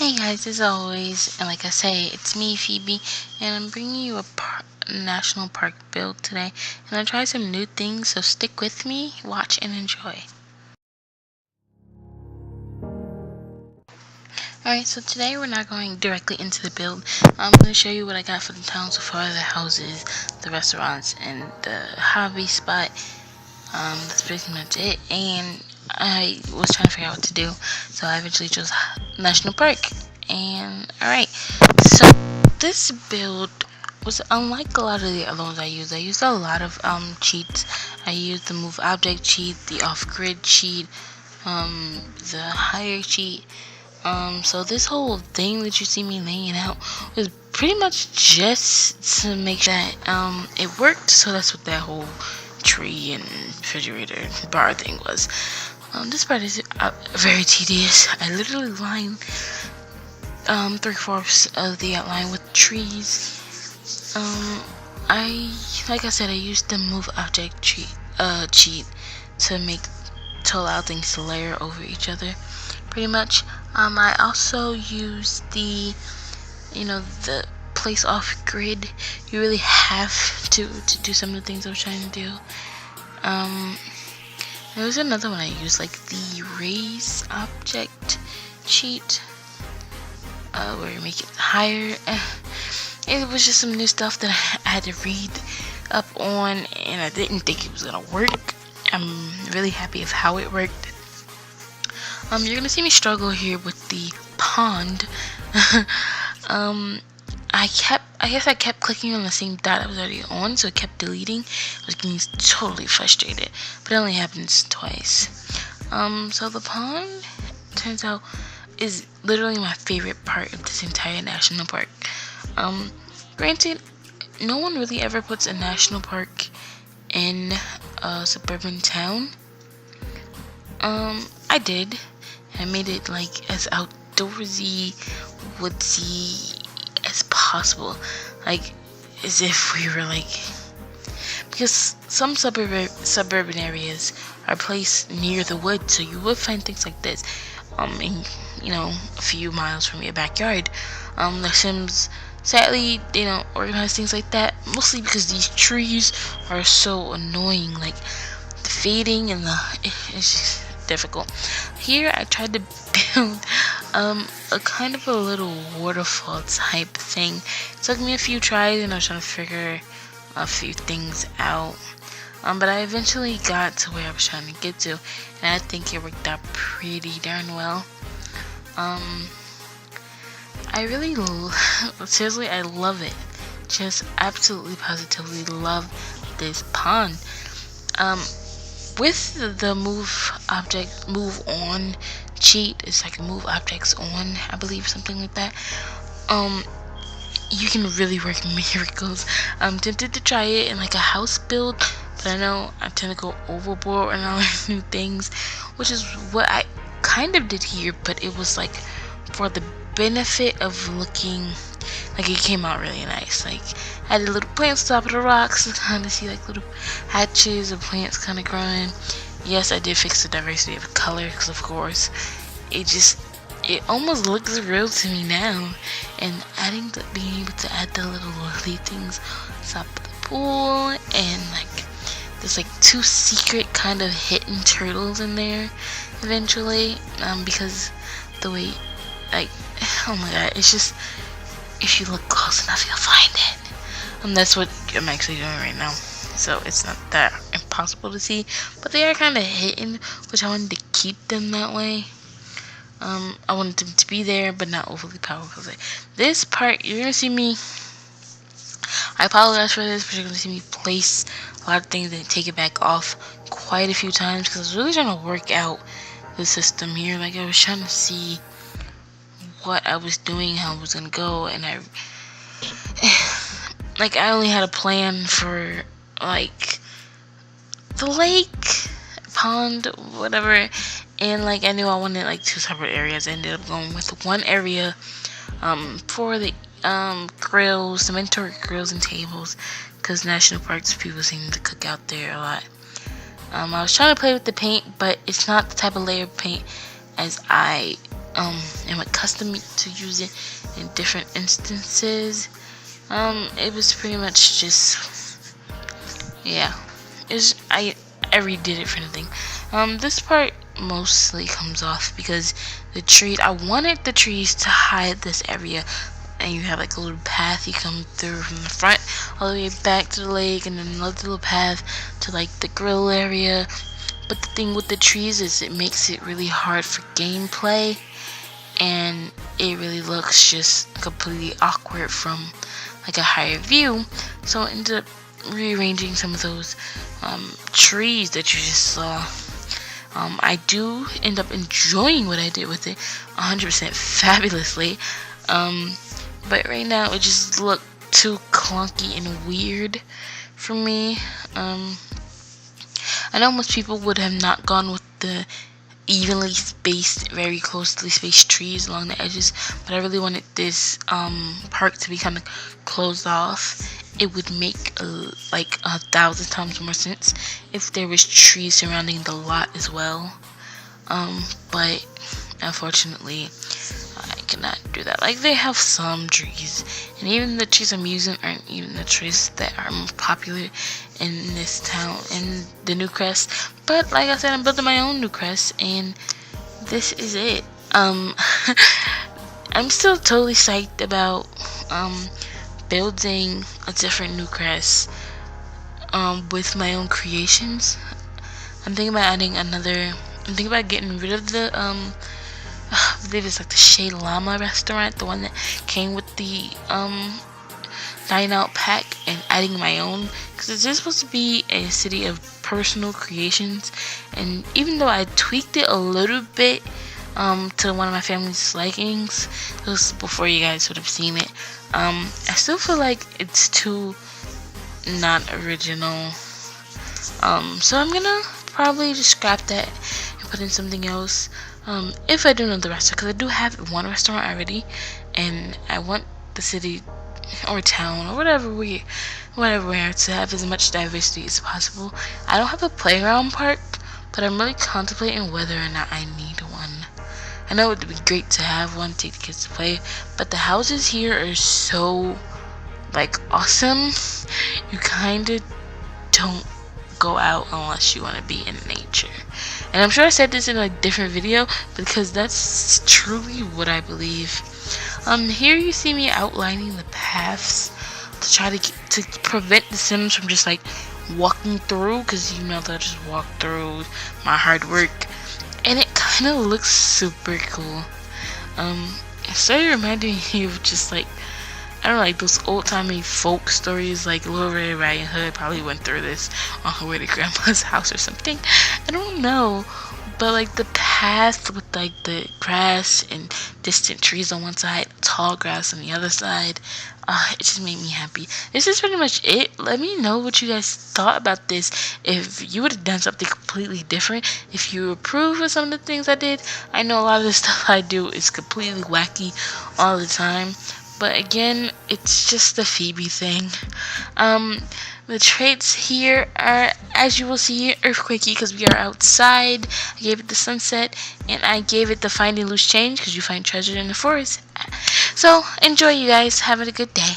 Hey guys, as always, and like I say, it's me, Phoebe, and I'm bringing you a national park build today, and I try some new things, so stick with me, watch, and enjoy. Alright, so today we're not going directly into the build. I'm going to show you what I got for the town so far, the houses, the restaurants, and the hobby spot. That's pretty much it, and I was trying to figure out what to do, so I eventually chose National Park. And alright, so this build was unlike a lot of the other ones I used. I used a lot of cheats. I used the move object cheat, the off-grid cheat, the higher cheat. So this whole thing that you see me laying out was pretty much just to make sure that it worked. So that's what that whole tree and refrigerator bar thing was. This part is very tedious. I literally lined 3/4 of the outline with trees. Like I said, I used the move object cheat to allow things to layer over each other, pretty much. I also used the place off grid. You really have to do some of the things I was trying to do. There was another one I used, like the raise object cheat, where you make it higher. It was just some new stuff that I had to read up on, and I didn't think it was gonna work. I'm really happy with how it worked. You're gonna see me struggle here with the pond. I guess I kept clicking on the same dot I was already on, so it kept deleting. I was getting totally frustrated, but it only happens twice. So the pond, turns out, is literally my favorite part of this entire national park. Granted, no one really ever puts a national park in a suburban town. I did. I made it like as outdoorsy, woodsy as possible, like as if we were like, because some suburban areas are placed near the woods, so you would find things like this in a few miles from your backyard. The Sims, sadly, they don't organize things like that, mostly because these trees are so annoying, like the fading and it's just difficult. Here I tried to build a kind of a little waterfall type thing. It took me a few tries, and I was trying to figure a few things out, but I eventually got to where I was trying to get to, and I think it worked out pretty darn well. I really seriously, I love it. Just absolutely positively love this pond. With the move on cheat, it's like move objects on, I believe, something like that. You can really work miracles. I'm tempted to try it in like a house build, but I know I tend to go overboard and all these new things, which is what I kind of did here, but it was like for the benefit of looking like it came out really nice. Like I had a little plants on top of the rocks and kind of see like little hatches of plants kind of growing. Yes, I did fix the diversity of color, because of course it almost looks real to me now. And being able to add the little lily things on top of the pool, and like there's like 2 secret kind of hidden turtles in there eventually, because the way, like, oh my god, it's just, if you look close enough you'll find it. That's what I'm actually doing right now, so it's not that impossible to see, but they are kind of hidden, which I wanted to keep them that way. I wanted them to be there, but not overly powerful. This part, you're gonna see me, I apologize for this, but you're gonna see me place a lot of things and take it back off quite a few times, because I was really trying to work out the system here. Like, I was trying to see what I was doing, how it was gonna go, and I only had a plan for like the lake, pond, whatever, and like I knew I wanted like 2 separate areas. I ended up going with one area for the grills, the mandatory grills and tables, because national parks, people seem to cook out there a lot. I was trying to play with the paint, but it's not the type of layer of paint as I am accustomed to use it in different instances. It was pretty much just, yeah, I redid it for nothing. This part mostly comes off because I wanted the trees to hide this area, and you have like a little path you come through from the front all the way back to the lake, and then another little path to like the grill area. But the thing with the trees is it makes it really hard for gameplay, and it really looks just completely awkward from like a higher view. So I ended up rearranging some of those trees that you just saw. I do end up enjoying what I did with it 100% fabulously. But right now it just looked too clunky and weird for me. I know most people would have not gone with the evenly spaced, very closely spaced trees along the edges, but I really wanted this park to be kind of closed off. It would make like 1,000 times more sense if there was trees surrounding the lot as well. But unfortunately, I cannot do that. Like, they have some trees, and even the trees I'm using aren't even the trees that are most popular in this town, in the Newcrest. But like I said, I'm building my own Newcrest, and this is it. I'm still totally psyched about building a different Newcrest with my own creations. I'm thinking about getting rid of the I believe it's like the Shea Llama restaurant, the one that came with the dine out pack, and adding my own, because it's just supposed to be a city of personal creations. And even though I tweaked it a little bit to one of my family's likings, this was before you guys would have seen it, I still feel like it's too not original. So I'm gonna probably just scrap that and put in something else. If I do know the restaurant, because I do have one restaurant already, and I want the city or town or whatever we are to have as much diversity as possible. I don't have a playground park, but I'm really contemplating whether or not I need one. I know it would be great to have one, take the kids to play, but the houses here are so like awesome. You kind of don't go out unless you want to be in nature. And I'm sure I said this in a different video, because that's truly what I believe. Here you see me outlining the paths to try to prevent the Sims from just like walking through, because you know they'll just walk through my hard work, and it kind of looks super cool. It started reminding me of just like, I don't know, like those old-timey folk stories, like Little Red Riding Hood probably went through this on her way to Grandma's house or something. I don't know, but like the path with like the grass and distant trees on one side, tall grass on the other side, it just made me happy. This is pretty much it. Let me know what you guys thought about this. If you would have done something completely different, if you approve of some of the things I did. I know a lot of the stuff I do is completely wacky all the time, but again, it's just the Phoebe thing. The traits here are, as you will see, earthquakey because we are outside. I gave it the sunset, and I gave it the finding loose change because you find treasure in the forest. So enjoy, you guys. Have a good day.